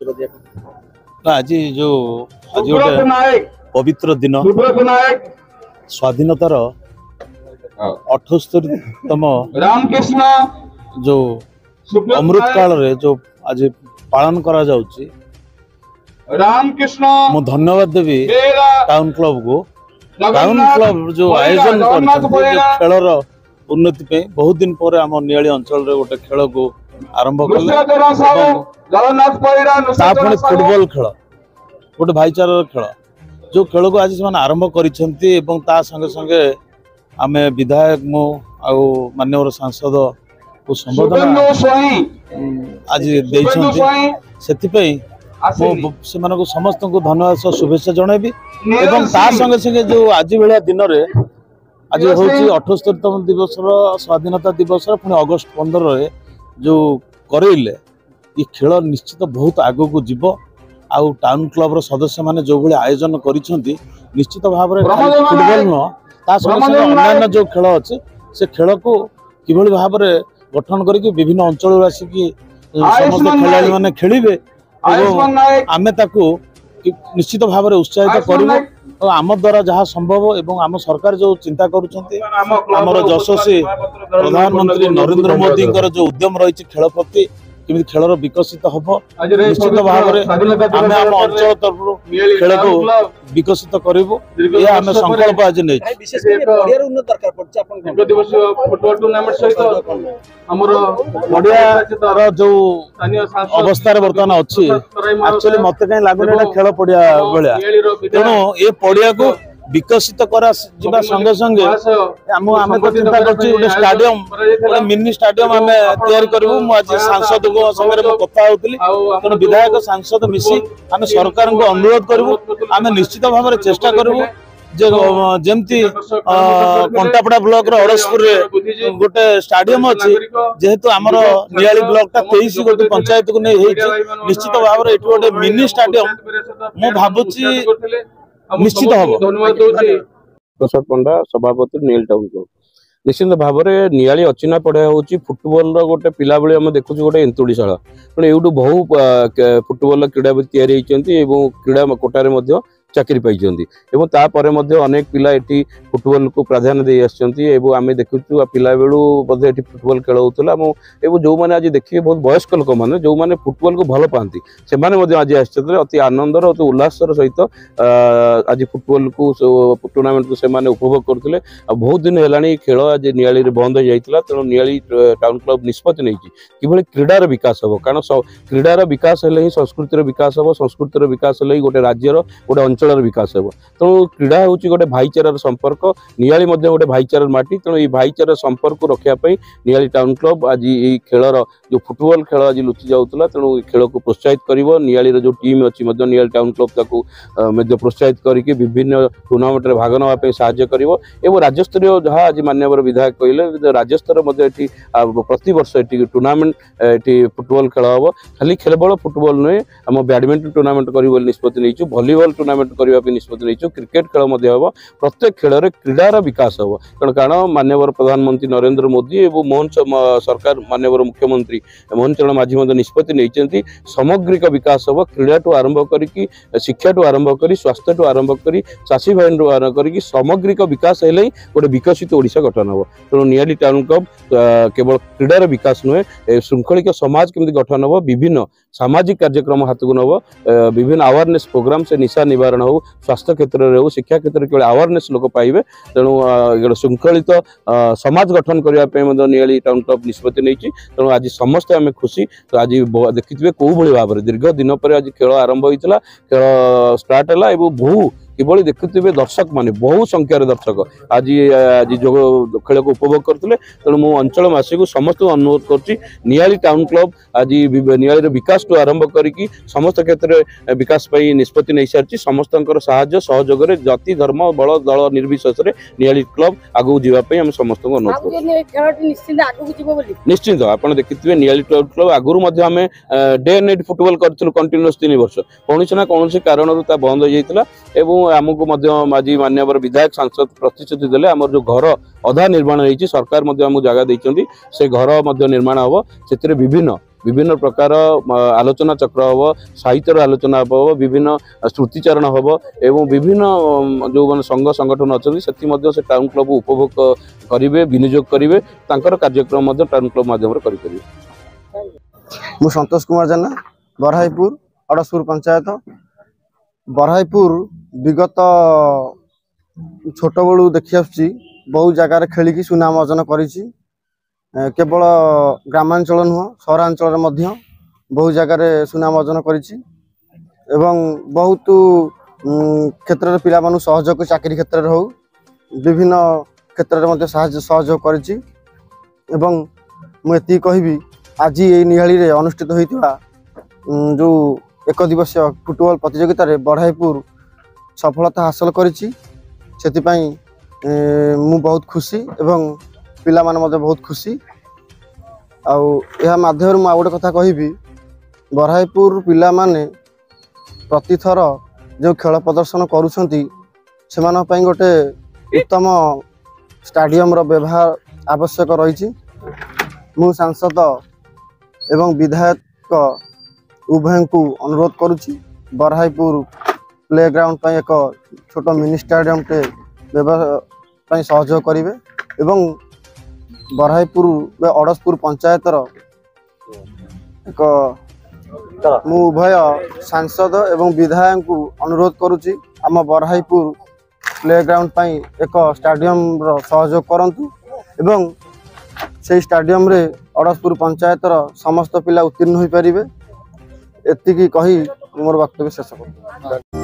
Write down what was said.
आज जो आज गोटे पवित्र दिन स्वाधीनतार 78तम जो अमृत काल रे जो आज पालन करा जाउची मु धन्यवाद देवी टाउन क्लब को। टाउन क्लब जो आयोजन कर खेलर उन्नति पे बहुत दिन पर आम नियाली अंचल रे गोटे खेल को आरंभ कले फुटबॉल खेल गोटे भाईचारा खेल जो खेल को आज से आरंभ करिसेंती एवं ता संगे संगे आमे विधायक मो आउ माननीय सांसद को संबोधन आज देइछंती सेति पे से मानको समस्त को धन्यवाद सह शुभेच्छा जनैबी एवं ता संगे संगे जो आज बेला दिन रे आज होची 78तम दिवस स्वाधीनता दिवस पुणी अगस्त 15 रे जो करेले ये खेल निश्चित बहुत आगो को जीव आउ टाउन क्लब रो सदस्य माने जो भले आयोजन करिसेंती निश्चित भाव में फुटबॉल न ता संगे अन्य जो खेल अच्छे से खेल को किभली भाव में गठन करके विभिन्न अंचल आसिकी समस्त खेलाड़ी माने खेलिबे आमे ताकू निश्चित भाव में उत्साहित करूँ आम द्वारा जहाँ संभव एवं आम सरकार जो चिंता करुछंती आमर यशस्वी प्रधानमंत्री नरेंद्र मोदी जो उद्यम रही खेल प्रति किमी खेलर विकसित हम निश्चित भाव में आम अंचल तरफ खेल को विकसित करूँ यह आम संकल्प आज नहीं जो अवस्था बर्तमान अच्छी एक्चुअली मत कहीं लगुन खेल पड़िया भाया तेणु ये पड़िया को विकसित करा जिबा संगे संगे आम तो चिंता कर स्टाडियम गोटे मिनी स्टाडियम आम तैयारी करूँ मुझे सांसद को संगे कथा होती तेणु विधायक सांसद मिसी आम सरकार को अनुरोध करूँ आम निश्चित भाव में चेष्टा करूँ जमती कंटापड़ा ब्लॉक अड़सपुर गोटे स्टाडियम अच्छी जेहेतु आमर नियाली ब्लॉक टा 23 गोटे पंचायत को नहीं निश्चित भाव में गोटे मिनी स्टाडियम मु भावुची निश्चित हम। प्रसाद पंडा सभापति नील टाउन क्लब निश्चित भाव में नियाली अचिना पढ़ा हूँ फुटबॉल गोटे पिला बेले आम देखुँ गोटे एंतुड़ीशाला तेणु एवं बहु फुटबॉल क्रीड़ाविद या क्रीड़ा कोटार चाकरी पाई अनेक पिला एटी फुटबॉल को प्राधान्य दे आम देखु पिला बेलू ये फुटबॉल खेल होता जो मैंने आज देखिए बहुत वयस्क लोक मैंने जो मैंने फुटबॉल को भल पाती से आज अति आनंदर अति उल्लासर सहित आज फुटबॉल को टूर्णामेंट को से उपभोग करते बहुत दिन है खेल आज नियाली बंद हो जाता तेणु नियाली टाउन क्लब निष्पत्ति नहीं कि क्रीडार विकास हम कारण क्रीडार विकास है ही संस्कृतिर विकास हम संस्कृतिर विकास है गोटे राज्यर गोटे अंचल विकास हे तेणु क्रीड़ा हूँ गोटे भाईचारार संपर्क नियाली गोटे भाईचारार माटी तेणु ये भाईचारार संपर्क रखापी नियाली टाउन क्लब आज ये खेलर जो फुटबॉल खेल आज लुचि जाऊला तेणु खेल को प्रोत्साहित कर नियाली जो टीम अच्छी नियाली टाउन क्लब ताकू प्रोत्साहित करके विभिन्न टूर्णामेंट में भाग नापी साहाय्य कर राज्यस्तरीय जहाँ आज माननीय विधायक कहले राज्यस्तर प्रति वर्ष ये टूर्णामेंट ये फुटबॉल खेल हम खाली खेलबल फुटबॉल नुहे आम बैडमिंटन टूर्णामेंट कर निष्पत्ति नहीं भलीबल टूर्णामेंट करने निष्पत्ति नहीं क्रिकेट खेल हम प्रत्येक खेल में क्रीडार विकास हम कारण माननीय प्रधानमंत्री नरेंद्र मोदी और मोहन सरकार माननीय मुख्यमंत्री मोहन चरण माझी निष्पत्ति नहीं सामग्रिक विकास हम क्रीड़ा ठू आरंभ कर शिक्षा ठू आरंभ कर स्वास्थ्य ठू आरंभ कर चाषी भाई आरंभ कर सामग्रिक विकास है गोटे विकसित ओडिशा गठन हम तेणु नियाली टाउन क्लब केवल क्रीडार विकास नुहे श्रृंखलिक समाज केमती गठन हम विभिन्न सामाजिक कार्यक्रम हाथ को नब विभिन्न अवेयरनेस प्रोग्राम से निशा निवारण हो स्वास्थ्य क्षेत्र में हो शिक्षा क्षेत्र में अवेयरनेस लोक पाइबे तेणु श्रृंखलित समाज गठन करने नियाली टाउन क्लब निष्पत्ति नहीं तेणु आज समस्ते आम खुशी तो आज देखिए कौ भाव में दीर्घ दिन पर आज खेल आरंभ होता खेल स्टार्ट है बहु किभली देखुवे दर्शक माने बहु संख्यार दर्शक आज आज जो खेल को उपभोग करते तेणु मो अंचलवासी को समस्त अनुरोध कर नियाली टाउन क्लब आज नियाली विकास ठू आरंभ करके समस्त क्षेत्र में विकास निष्पत्ति नहीं सारी समस्त साहाय्य सहयोग जाति धर्म बल दल निर्विशेष नियाली क्लब आगू जावाई आम समस्त अनुरोध कर निश्चिंत आप देखिए नियाली टाउन क्लब आगुरी आम डे नाइट फुटबॉल करूँ कंटिन्यूअस 3 वर्ष कौन ना कौन कारण बंद हो जाता आमको आज माननीय विधायक सांसद प्रतिश्रुति देले आम जो घर अधा निर्माण होती सरकार आमको जगह देती से घर निर्माण हम से विभिन्न विभिन्न प्रकार आलोचना चक्र हम साहित्यर आलोचना हम विभिन्न श्रुतिचारण हम एवं विभिन्न जो मैंने संघ संगठन अच्छा से टाउन क्लब उपभोग करेंगे विनियोग करेंगे कार्यक्रम टाउन क्लब माध्यम मु संतोष कुमार जेना बरहाईपुर अड़सपुर पंचायत बरहाईपुर विगत छोट बलू देखी आसुची बहुत जगार खेलिकी सुनाम अर्जन करिछि केवल ग्रामांचल नुह सहरांचल बहुत जगार सुनाम अर्जन करिछि एवं बहुत क्षेत्र में पिला मानु सहयोग चाकरी क्षेत्र में हो विभिन्न क्षेत्र में सहयोग करिछि एवं मुझे कहबी आज ये निहाली रे अनुष्ठित होइतिबा जो एक दिवसीय फुटबॉल प्रतियोगिता रे बरहाईपुर सफलता हासिल करिछि सेतिपई मु बहुत खुशी एवं पिला माने मते बहुत खुशी आउ यह माध्यम मु आउटे कथा कहबी बरहाईपुर पिला माने प्रतिथर जो खेल प्रदर्शन करूछंती सेमान पई गोटे उत्तम स्टेडियम रो व्यवहार आवश्यक रही मु सांसद एवं विधायक उभय को अनुरोध करुच्ची बरहाईपुर प्ले ग्राउंड पर एक छोट मिनी स्टेडियम टे व्यवहार सहयोग करेंगे एवं बरहाईपुर अड़सपुर पंचायतर एक मु उभय सांसद एवं विधायक को अनुरोध करुच्ची आम बरहाईपुर प्ले ग्राउंड पर एक स्टेडियम सहयोग करंतु एवं से स्टेडियम रे अड़सपुर पंचायतर समस्त पिला उत्तीर्ण हो पारे एतिकी कही मोर वक्तव्य शेष कर।